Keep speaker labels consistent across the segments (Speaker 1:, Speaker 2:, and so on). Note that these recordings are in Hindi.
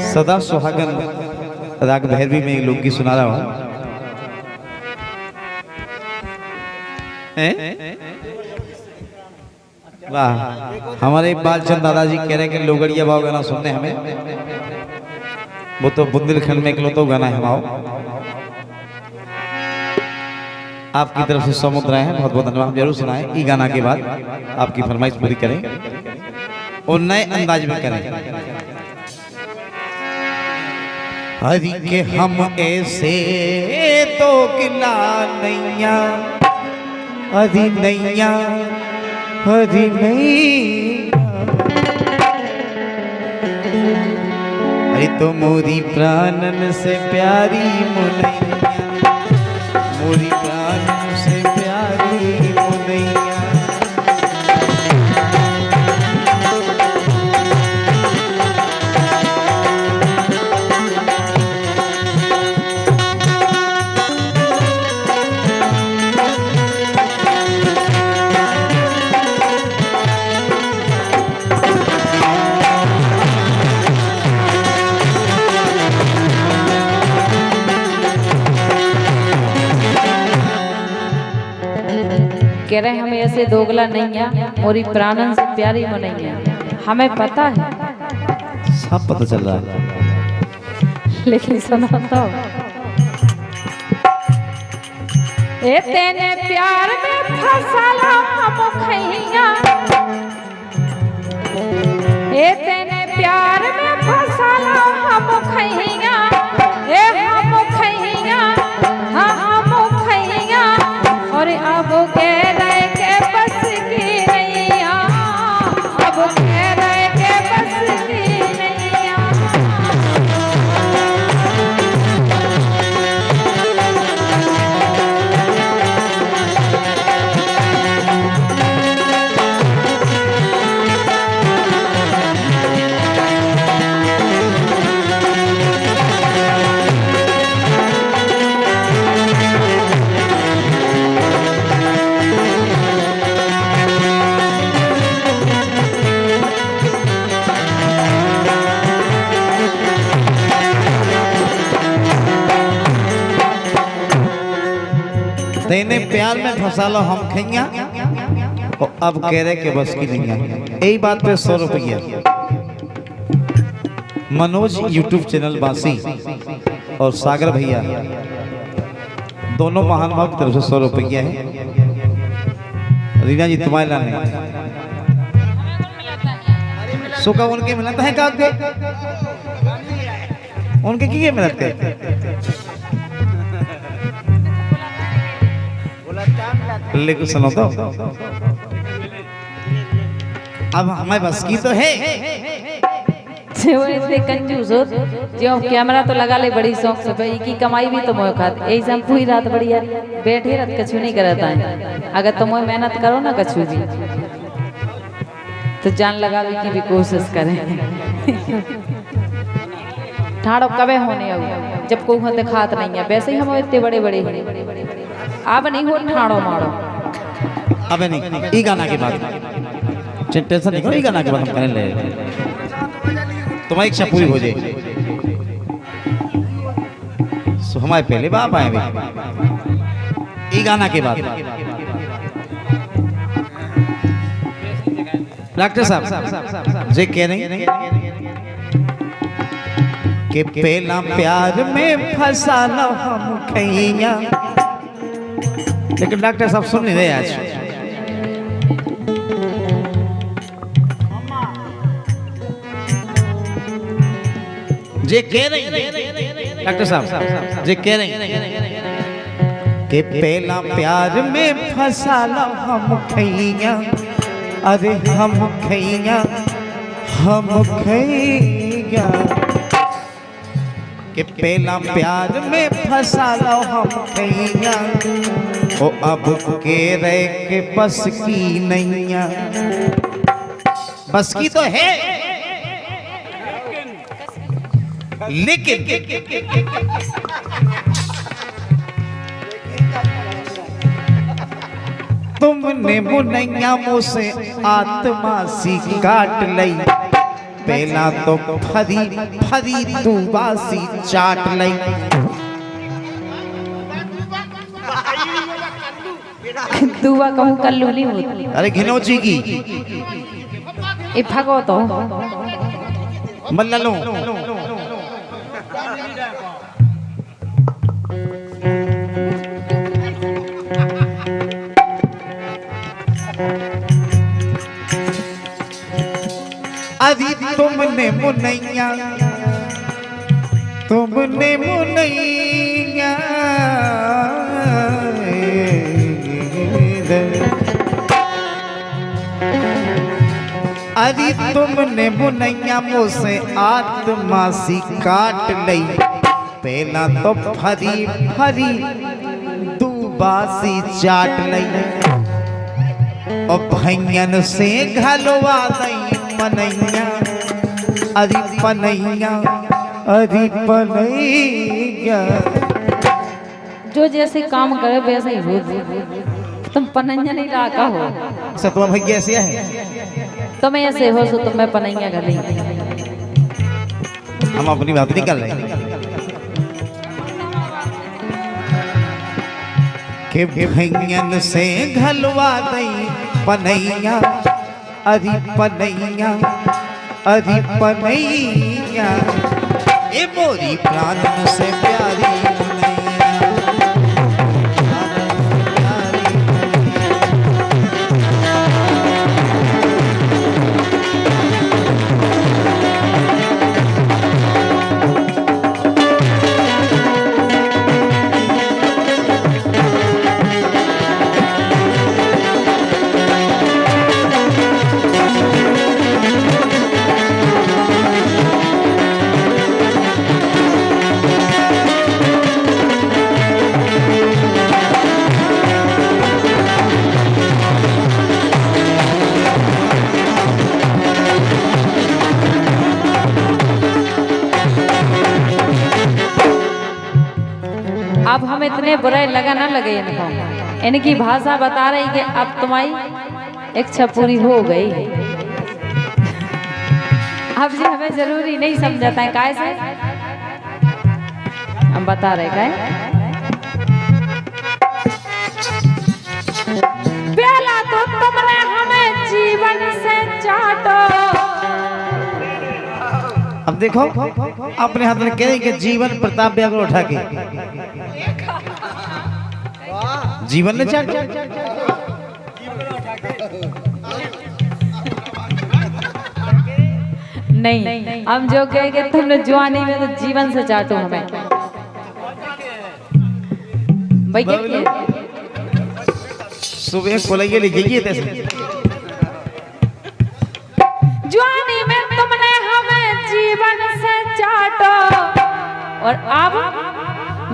Speaker 1: सदा सुहागन राग भैरवी में एक लोकगीत सुना रहा हूँ। वाह, हमारे बालचंद दादाजी कह रहे हैं कि लोगड़िया भाव गाना सुनने हमें। वो तो बुंदेलखंड में इकलौता गाना है भाव। आपकी तरफ से 100 मुद्राएं हैं, बहुत बहुत धन्यवाद। जरूर सुनाएं। ई गाना के बाद आपकी फरमाइश पूरी करें और नए अंदाज में करें। हरि के हम ऐसे तो गिला नैया, हरि नैया, हरि नैया, हरि तो मोरी प्राणन से प्यारी मुनैया, मोरी प्राणन से प्यारी मुनैया।
Speaker 2: कह रहे हमें ऐसे दोगला नैया, मोरी प्राणन से प्यारी मनैया। हमें पता है,
Speaker 1: सब पता चल रहा है,
Speaker 2: लेकिन सुना तो ए तेने प्यार में फसला हम खैया, ए तेने प्यार में फसला हम खैया, ए हम खैया, हाँ हम खैया। और अब कह रहे के बस की नैया, अब कह रहे के बस की नैया।
Speaker 1: तेने प्यार में फंसा लो हम खैया, और अब कह रहे कि बस की नहीं है। यही बात पे 100 रुपया मनोज यूट्यूब चैनल बासी और सागर भैया दोनों महान भाव की तरफ से 100 रुपया है। रीना जी तुम्हारे लाने सुखा उनके मिलता है का उनके की मिलते हैं। लेकिन सुनो तो, अब हमारे बस की तो है।
Speaker 2: वो इतने कंजूस हो जो कैमरा तो लगा ले बड़ी शौक से, भाई की कमाई भी तो मोह खाते। यही हम पूरी रात बढ़िया बैठे रात कछु नहीं करता है। अगर तुम मेहनत करो ना कछु भी तो जान लगावे की भी कोशिश करें। ठाड़ो कबे होने अब जब कोई होते खात नहीं है। वैसे ही हम इतने बड़े बड़े हैं, अब नहीं हो ठाड़ो मारो।
Speaker 1: अबे नहीं, ई गाना के बाद टेंशन नहीं करो, ई गाना के बाद हम करने ले तुम्हारी इच्छा पूरी हो जाए। सो हमारे पहले बाप आए भी ई गाना के बाद। डॉक्टर साहब जे कह रहे कि पहला प्यार में फंसा लो हम खैया, लेकिन डॉक्टर साहब सुन नहीं रहे आज। जे कह रहे डॉक्टर साहब जे कह रहे कि पहला प्यार में फंसा लो हम खैया, अरे हम खैया, हम खैया, कि पहला प्यार में फंसा लो हम खैया, ओ अब के रह के बस की नैया। बस की तो है लेकिन तुमने मुनैया मुझसे आत्मा सी काट लई, पहला तो फरी फरी तू बासी चाट लई।
Speaker 2: दुआ कहूँ कल्लू नहीं होती।
Speaker 1: अरे घिनौची की
Speaker 2: ए भगो तो
Speaker 1: मल्ललो अभी तुमने मुनैया अरे तुमने मुनैया मुझसे आत्मा सी काट लई। पहला तो फरी फरी तू बासी चाट लई और भैयन से घलवा दई पनैया। अरे पनैया अरे पनैया
Speaker 2: जो जैसे काम करे वैसे ही हो। तुम पनैया नहीं लाका हो।
Speaker 1: अच्छा तुम्हारा भैया ऐसे है,
Speaker 2: तुम ऐसे हो सो तुम मैं पनैया कर ली।
Speaker 1: हम अपनी बात नहीं कर रहे कि भैयन से घलवा दई पनैया। अरे पनैया अरे पनैया ए मोरी प्राण से प्यारी
Speaker 2: अब हम इतने बुरे लगा ना लगे इनको। इनकी भाषा बता रही कि अब तुम्हारी इच्छा पूरी हो गई। अब जी हमें जरूरी नहीं समझाता है काय से हम बता रहे काय। पहला तो तुमने हमें जीवन से चाटो।
Speaker 1: अब देखो अपने हाथ में कह रही कि जीवन प्रताप व्याकुल उठा के जीवन ने चाट
Speaker 2: नहीं, हम जो कहेंगे तुमने जवानी में तो जीवन से चाटो हमें भैया।
Speaker 1: सुबह कोलैया लीजिए तैसे
Speaker 2: जवानी में तुमने हमें जीवन से चाटो और अब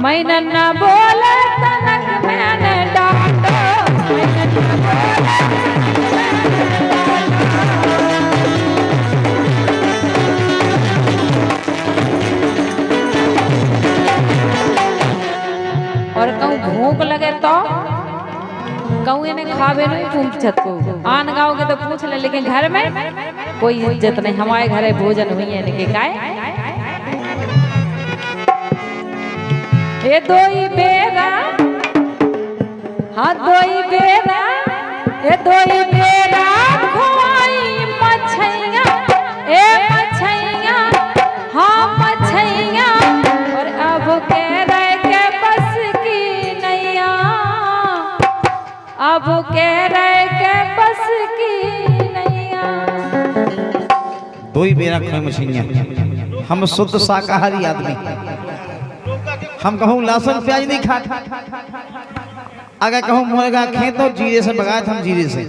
Speaker 2: मैंने न बोले तनक मैंने डांटो। और कहूँ भूख लगे तो कहूँ इन्हें खावे नहीं पूछत को आन गाँव के तो पूछ ले, लेकिन घर में कोई इज्जत नहीं। हमारे घरे भोजन हुई है इनके काय। ये दोई बेरा हाँ दोई बेरा ये दोई बेरा खोई मछैया ए मछैया हाँ मछैया। और अब कह रहे के बस की नैया, अब कह रहे के बस की नैया।
Speaker 1: दो ही बेरा खोई मछलियां। हम शुद्ध शाकाहारी आदमी, हम कहूँ लहसुन प्याज नहीं खाते। अगर कहूँ मुर्गा खेत तो जीरे से बगाए हम जीरे से।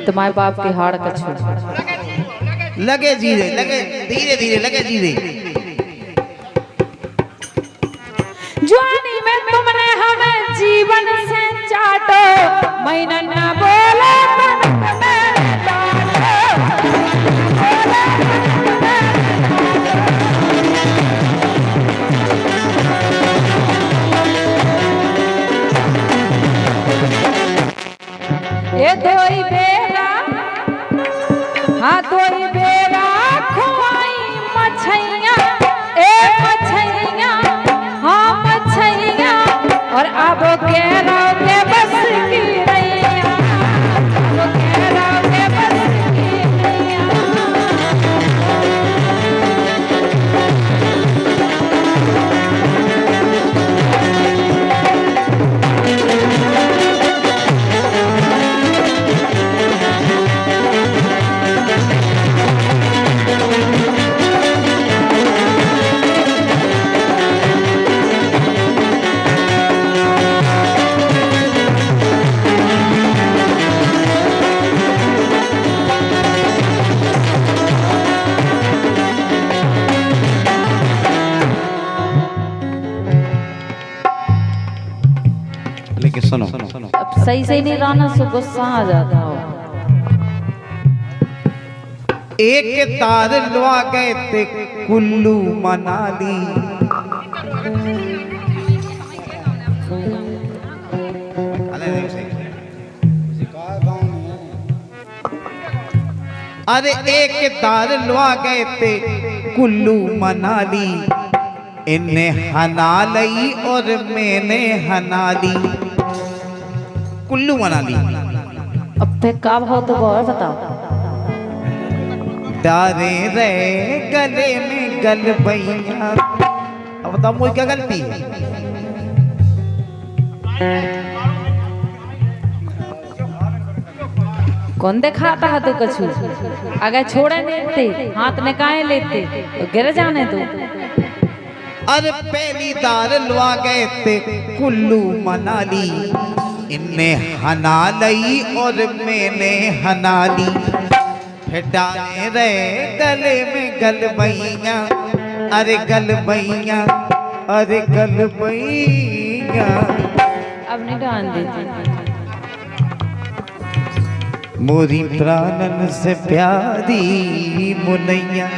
Speaker 2: तुम्हारे बाप के हाड़ कछु
Speaker 1: लगे जीरे लगे धीरे धीरे लगे जीरे।
Speaker 2: जवानी में तुमने हमें जीवन से चाटो मैंने न बोले ये दोई बेरा हाँ दोई बेरा खोई
Speaker 1: लेकिन सुनो
Speaker 2: अब सही से नहीं रहना सो गुस्सा आ जाता हो।
Speaker 1: एक तार लवा गए थे कुल्लू मनाली, अरे एक तार लवा गए थे कुल्लू मनाली, इन्हें हना लई और मैंने हना ली। कुल्लू मनाली
Speaker 2: अब फिर कब हो तो और बताओ।
Speaker 1: डारे रे गले में गल बैया, अब बताओ मुझे क्या गलती है?
Speaker 2: कौन दिखाता है तू कछु? अगर छोड़े लेते हाथ में काहे लेते तो गिर जाने तू।
Speaker 1: अरे पहली तार लवा गए थे कुल्लू मनाली, इन्हें हना लई और मैंने हना ली। फिर डाले रे गले में गल बैया, अरे गल बैया, अरे गल बैया।
Speaker 2: अब नहीं डाल देती।
Speaker 1: मोरी प्राणन से प्यारी मुनैया।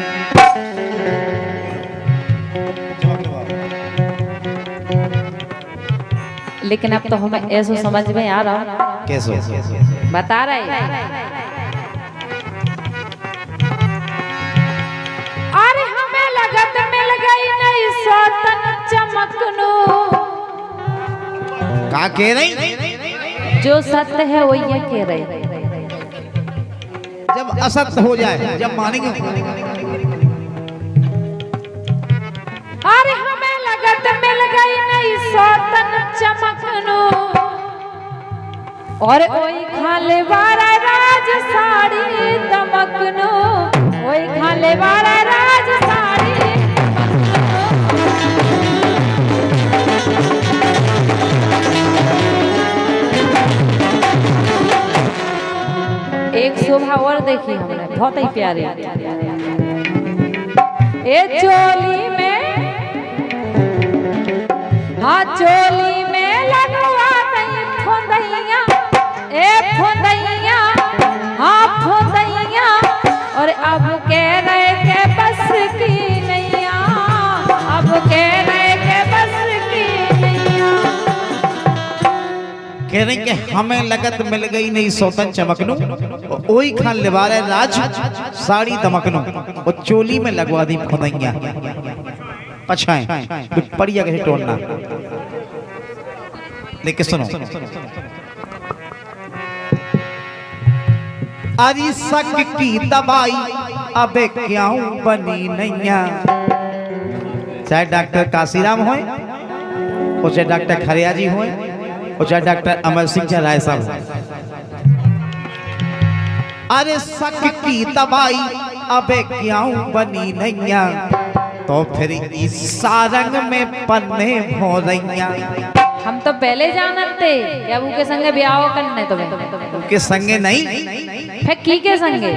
Speaker 2: लेकिन अब तो हमें ऐसा समझ में आ रहा।
Speaker 1: कैसे
Speaker 2: बता रहे अरे हमें लगत मिल गई नहीं सौतन चमकनू।
Speaker 1: का कह रही?
Speaker 2: जो सत्य है वो ये कह रहे।
Speaker 1: जब असत्य हो जाए जब मानेंगे।
Speaker 2: अरे हमें लगत मिल गई नहीं सौतन चमकनू, और ओई खाले वाला राज साड़ी दमकनू, ओई खाले वाला राज साड़ी। एक शोभा और देखी हमने बहुत ही प्यारी। ए चोली में, हाँ चोली में लगवा नहीं फुंदैया, ए फुंदैया, हाँ फुंदैया। और अब कह रहे के बस की नैया, अब कह रहे के बस की नैया।
Speaker 1: कह रहे कि हमें लगत मिल गई नहीं सौतन चमकनू, ओई खान लिवारे राज साड़ी दमकनू, और चोली में लगवा दी खुदैया। पछाएं पड़िया कैसे तोड़ना। लेकिन सुनो, अरी सक की दवाई अबे क्यों बनी नैया। चाहे डॉक्टर काशीराम हो, चाहे डॉक्टर खरिया जी हो, और चाहे डॉक्टर अमर सिंह राय साहब। अरे सक की दवाई अबे क्यों बनी नैया, तो फिर इस सारंग में पन्ने हो रैया।
Speaker 2: हम तो पहले जानते क्या वो के संगे ब्याह करने तो
Speaker 1: के संगे नहीं
Speaker 2: है की के संगे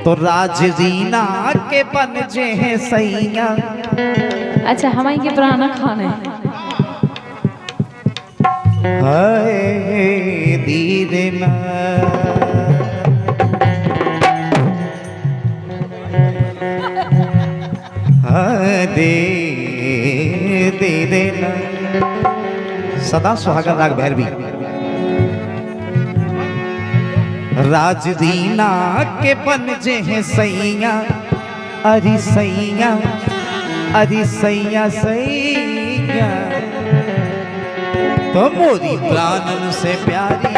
Speaker 1: तो राजरीना के बन जे हैं सैया।
Speaker 2: अच्छा हमारी के पुराना खाने
Speaker 1: हाय धीरे ना दे दे ना। सदा सुहागन राग भैरवी। राजदीना के बन जे हैं सैया, अरे सैया, अरे सैया सैया। तो मोरी प्राणन से प्यारी